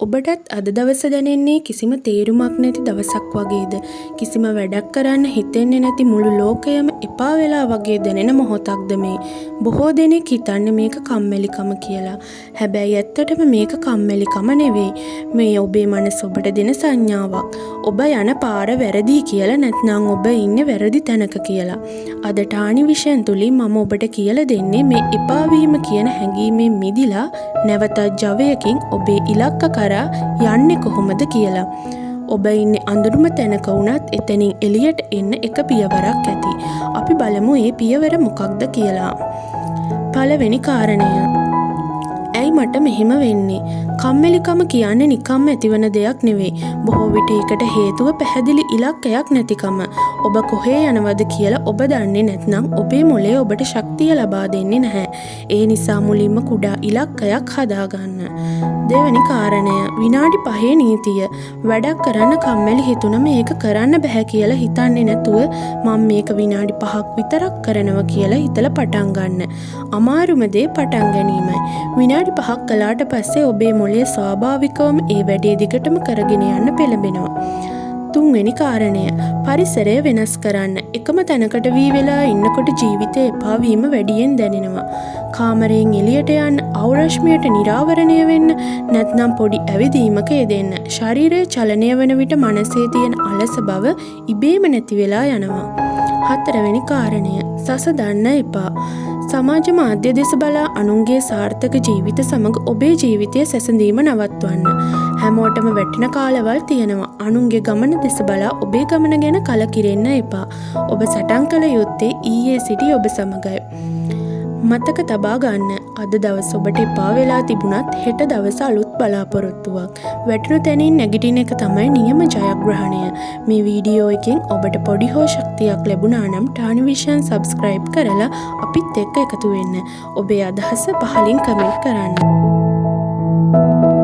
ඔබටත් අද දවස දැනෙන්නේ කිසිම තේරුමක් නැති දවසක් වගේද? කිසිම වැඩක් කරන්න හිතෙන්නේ නැති මුළු ලෝකයම එපා වෙලා වගේ දැනෙන මොහොතක්ද මේ? බොහෝ දෙනෙක් හිතන්නේ මේක කම්මැලිකම කියලා. හැබැයි ඇත්තටම මේක කම්මැලිකම නෙවෙයි. මේ ඔබේ මනස ඔබට දෙන සංඥාවක්. ඔබ යන පාර වැරදි කියලා නැත්නම් ඔබ ඉන්නේ වැරදි තැනක කියලා. අද ටානි විෂන් තුලින් මම ඔබට කියලා දෙන්නේ මේ එපා වීම කියන හැඟීමෙන් මිදිලා නැවතත් ජවයකින් ඔබේ ඉලක්ක කරා යන්නේ කොහොමද කියලා. ඔබ ඉන්නේ අඳුරුම තැනක වුණත් එතනින් එළියට එන්න එක පියවරක් ඇති. අපි බලමු මේ පියවර මොකක්ද කියලා. පළවෙනි කාරණය. ඇයි මට මෙහෙම වෙන්නේ? කම්මැලිකම කියන්නේ නිකම්ම ඇතිවන දෙයක් නෙවෙයි. බොහෝ විට ඒකට හේතුව පැහැදිලි ඉලක්කයක් නැතිකම. ඔබ කොහේ යනවද කියලා ඔබ දන්නේ නැත්නම් ඔබේ මොළය ඔබට ශක්තිය ලබා දෙන්නේ නැහැ. ඒ නිසා මුලින්ම කුඩා ඉලක්කයක් හදාගන්න. දෙවෙනි කාරණය විනාඩි 5 නීතිය. වැඩක් කරන්න කම්මැලි හිතුනම මේක කරන්න බෑ කියලා හිතන්නේ නැතුව මම මේක විනාඩි 5ක් විතරක් කරනවා කියලා හිතලා පටන් ගන්න. අමාරුම දේ පටන් ගැනීමයි. විනාඩි 5ක් කළාට පස්සේ ඔබේ මොළය ස්වාභාවිකවම ඒ වැඩේ දිගටම කරගෙන යන්න පෙළඹෙනවා. තුන්වෙනි කාරණය පරිසරය වෙනස් කරන්න. එකම තැනකට වී වෙලා ඉන්නකොට ජීවිතේ එපා වීම වැඩියෙන් දැනෙනවා. කාමරයෙන් එළියට යන්න, අවරශ්මියට නිරාවරණය වෙන්න, නැත්නම් පොඩි ඇවිදීමක යෙදෙන්න. ශරීරයේ චලනය වන විට මනසේ තියෙන අලස බව ඉබේම නැති වෙලා යනවා. හතරවෙනි කාරණය සසදන්න එපා. සමාජ මාධ්‍ය දෙස බලා අනුන්ගේ සාර්ථක ජීවිත සමග ඔබේ ජීවිතය සැසඳීම නවත්වන්න. හැමෝටම වැටෙන කාලවල් තියෙනවා. අනුන්ගේ ගමන දෙස බලා ඔබේ ගමන ගැන කලකිරෙන්න එපා. ඔබ සටන් කළ යුත්තේ ඊයේ සිටි ඔබ සමගයි. මතක තබා ගන්න. අද දවස ඔබට එපා වෙලා තිබුණත් හෙට දවස අලුත් බලාපොරොත්තුවක්. වැටුණු තැනින් නැගිටින එක තමයි නියම ජයග්‍රහණය. මේ වීඩියෝ එකෙන් ඔබට පොඩි හෝ ශක්තියක් ලැබුණා නම් ටානි විෂන් සබ්ස්ක්‍රයිබ් කරලා අපිත් එක්ක එකතු වෙන්න. ඔබේ අදහස පහලින් කමෙන්ට් කරන්න.